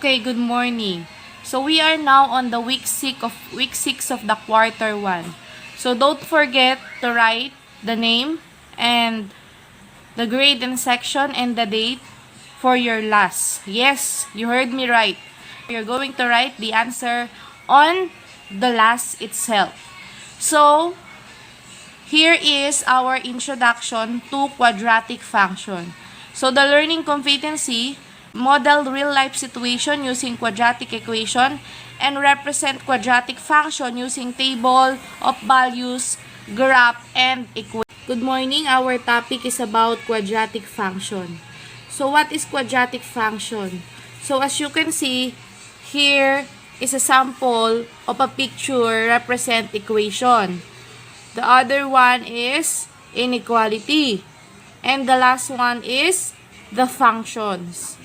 Okay, good morning. So we are now on the week 6 of the quarter 1. So don't forget to write the name and the grade and section and the date for your last. Yes, you heard me right. You're going to write the answer on the last itself. So here is our introduction to quadratic function. So the learning competency: model real-life situation using quadratic equation and represent quadratic function using table of values, graph, and equation. Good morning. Our topic is about quadratic function. So what is quadratic function? So as you can see, here is a sample of a picture represent equation. The other one is inequality. And the last one is the functions.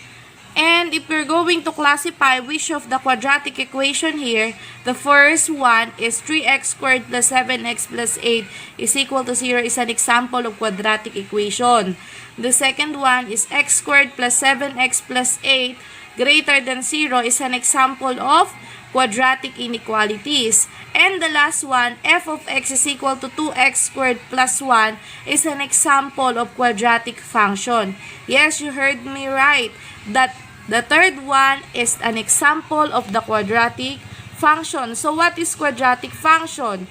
And if we're going to classify which of the quadratic equation here, the first one is 3x squared plus 7x plus 8 is equal to 0 is an example of quadratic equation. The second one is x squared plus 7x plus 8 greater than 0 is an example of quadratic inequalities. And the last one, f of x is equal to 2x squared plus 1 is an example of quadratic function. Yes, you heard me right. That the third one is an example of the quadratic function. So what is quadratic function?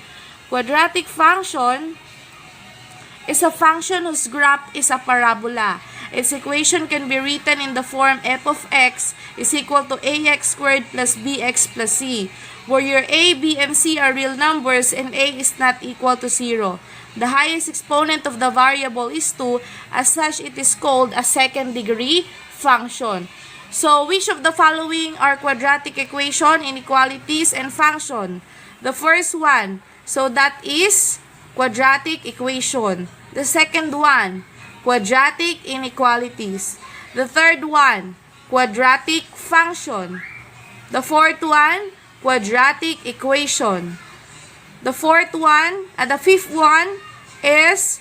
Quadratic function is a function whose graph is a parabola. Its equation can be written in the form f of x is equal to ax squared plus bx plus c, where your a, b, and c are real numbers and a is not equal to 0. The highest exponent of the variable is 2, as such it is called a second degree function. So, which of the following are quadratic equation, inequalities, and function? The first one, so that is quadratic equation. The second one, quadratic inequalities. The third one, quadratic function. The fourth one, quadratic equation. The fifth one is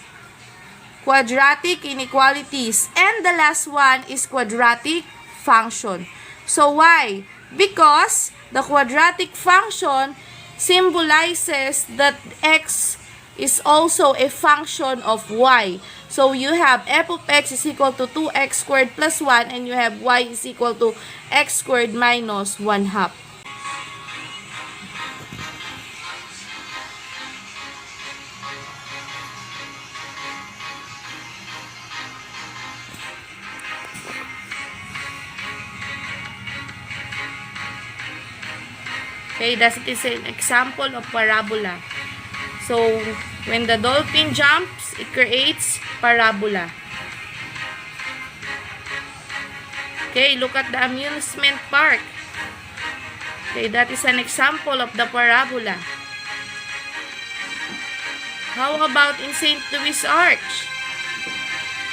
quadratic inequalities. And the last one is quadratic function. So why? Because the quadratic function symbolizes that x is also a function of y. So you have f of x is equal to 2x squared plus 1 and you have y is equal to x squared minus 1 half. Okay, that is an example of parabola. So, when the dolphin jumps, it creates parabola. Okay, look at the amusement park. Okay, that is an example of the parabola. How about in St. Louis Arch?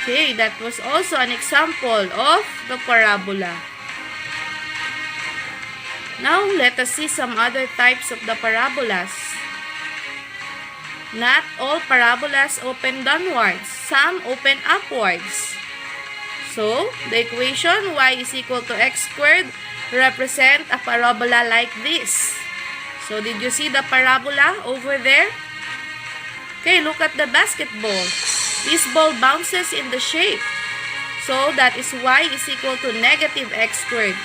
Okay, that was also an example of the parabola. Now, let us see some other types of the parabolas. Not all parabolas open downwards. Some open upwards. So, the equation y is equal to x squared represent a parabola like this. So, did you see the parabola over there? Okay, look at the basketball. This ball bounces in the shape. So, that is y is equal to negative x squared.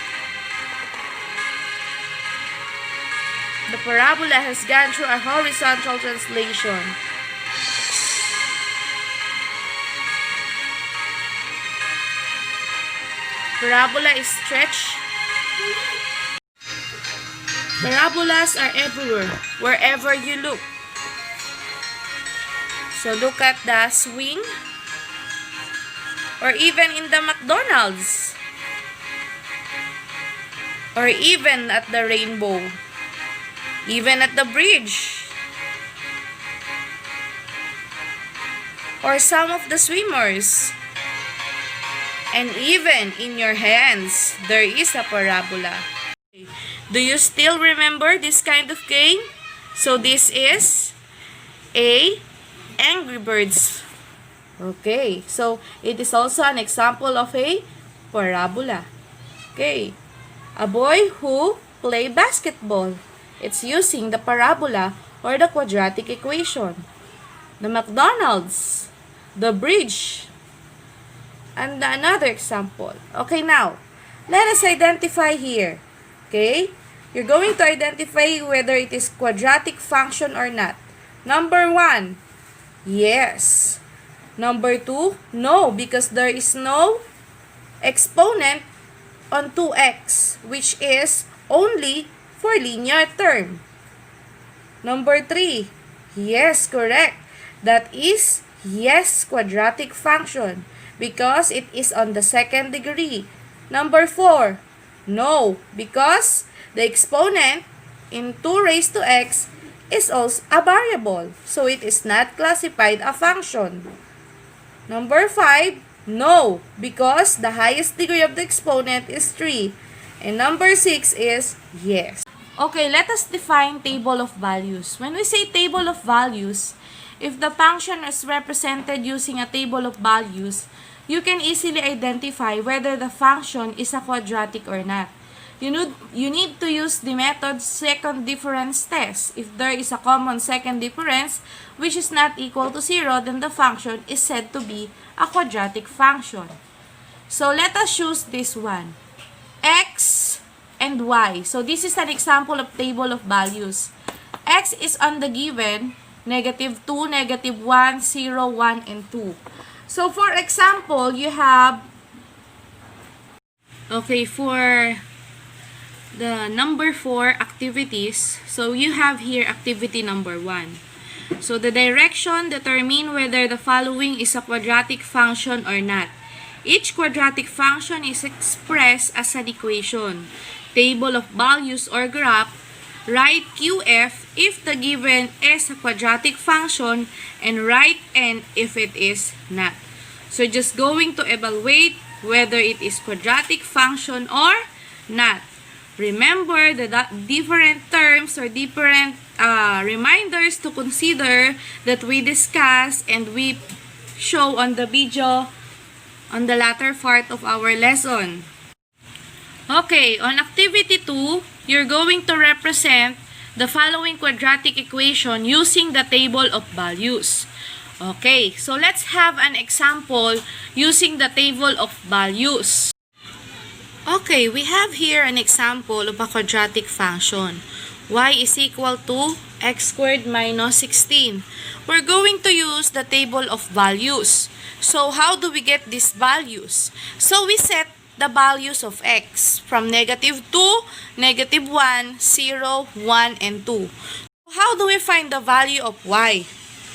The parabola has gone through a horizontal translation. Parabola is stretched. Parabolas are everywhere, wherever you look. So look at the swing, or even in the McDonald's, or even at the rainbow. Even at the bridge, or some of the swimmers, and even in your hands, there is a parabola. Do you still remember this kind of game? So this is a Angry Birds. Okay, so it is also an example of a parabola. Okay. A boy who play basketball. It's using the parabola or the quadratic equation. The McDonald's. The bridge. And another example. Okay, now, let us identify here. Okay? You're going to identify whether it is quadratic function or not. Number 1, yes. Number 2, no, because there is no exponent on 2x, which is only for linear term. Number 3, yes, correct. That is yes, quadratic function, because it is on the second degree. Number 4, no, because the exponent in 2 raised to x is also a variable, so it is not classified a function. Number 5, no, because the highest degree of the exponent is 3. And number 6 is yes. Okay, let us define table of values. When we say table of values, if the function is represented using a table of values, you can easily identify whether the function is a quadratic or not. You need to use the method second difference test. If there is a common second difference which is not equal to 0, then the function is said to be a quadratic function. So let us choose this one. X and y. So this is an example of table of values. X is on the given -2, -1, 0, 1, and 2. So for example, you have, okay, for the number 4 activities, so you have here activity number 1. So the direction determine whether the following is a quadratic function or not. Each quadratic function is expressed as an equation, table of values or graph. Write QF if the given is a quadratic function and write N if it is not. So just going to evaluate whether it is quadratic function or not. Remember the different terms or different reminders to consider that we discussed and we show on the video on the latter part of our lesson. Okay, on activity 2, you're going to represent the following quadratic equation using the table of values. Okay, so let's have an example using the table of values. Okay, we have here an example of a quadratic function. Y is equal to x squared minus 16. We're going to use the table of values. So how do we get these values? So we set the values of x from -2, -1, 0, 1, and 2. How do we find the value of y?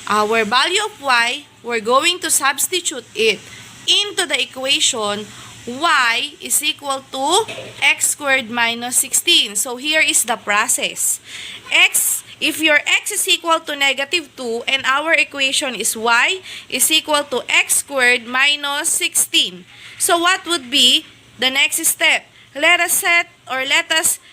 Our value of y, we're going to substitute it into the equation y is equal to x squared minus 16. So here is the process. If your x is equal to -2 and our equation is y is equal to x squared minus 16. So what would be the next step? Let us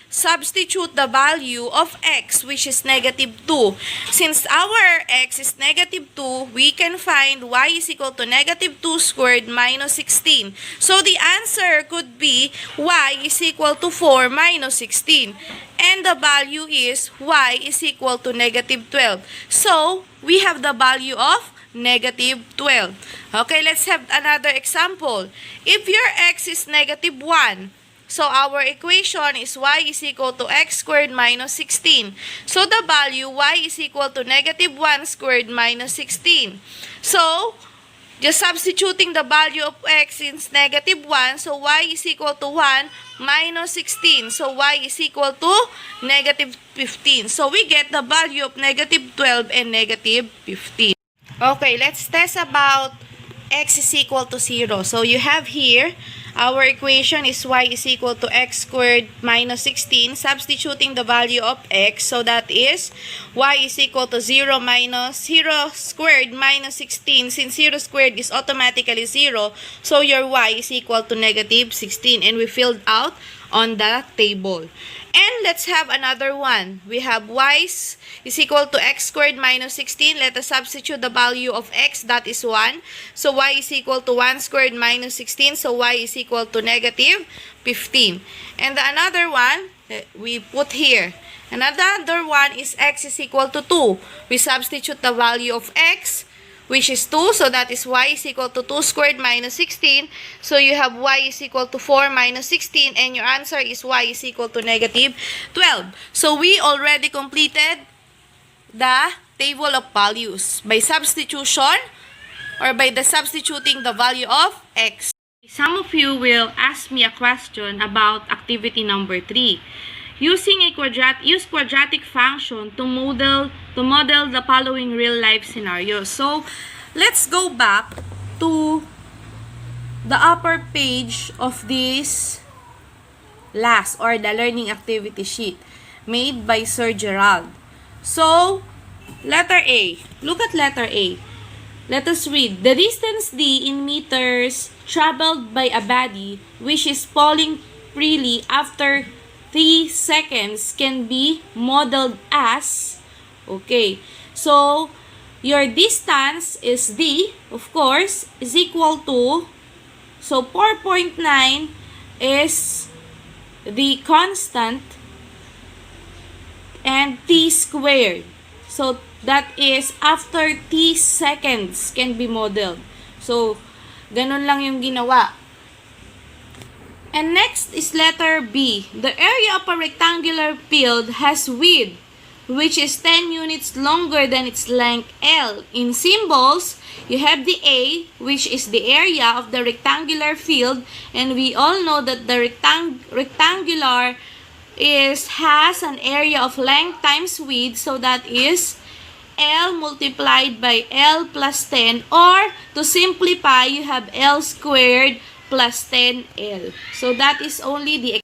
substitute the value of x, which is -2. Since our x is -2, we can find y is equal to -2 squared minus 16. So the answer could be y is equal to 4 minus 16. And the value is y is equal to -12. So we have the value of -12. Okay, let's have another example. If your x is -1, so our equation is y is equal to x squared minus 16. So the value y is equal to -1 squared minus 16. So just substituting the value of x is -1, so y is equal to 1 minus 16. So y is equal to -15. So we get the value of -12 and -15. Okay, let's test about x is equal to 0. So you have here, our equation is y is equal to x squared minus 16. Substituting the value of x, so that is y is equal to 0 squared minus 16. Since 0 squared is automatically 0, so your y is equal to -16. And we filled out on the table. And let's have another one. We have y is equal to x squared minus 16. Let us substitute the value of x, that is 1. So y is equal to 1 squared minus 16. So y is equal to -15. 15. And the another one, we put here. Another one is x is equal to 2. We substitute the value of x, which is 2. So that is y is equal to 2 squared minus 16. So you have y is equal to 4 minus 16. And your answer is y is equal to negative 12. So we already completed the table of values by substitution or by the substituting the value of x. Some of you will ask me a question about activity number 3. Use quadratic function to model the following real life scenarios. So let's go back to the upper page of this last or the learning activity sheet made by Sir Gerald. So letter A. Look at letter A. Let us read. The distance d in meters traveled by a body which is falling freely after 3 seconds can be modeled as, okay, so your distance is d, of course, is equal to, so 4.9 is the constant and t squared. So that is after t seconds can be modeled. So ganun lang yung ginawa. And next is letter B. The area of a rectangular field has width which is 10 units longer than its length L. In symbols, you have the A, which is the area of the rectangular field, and we all know that the rectangular has an area of length times width, so that is L multiplied by L plus 10, or to simplify, you have L squared plus 10L. So that is only the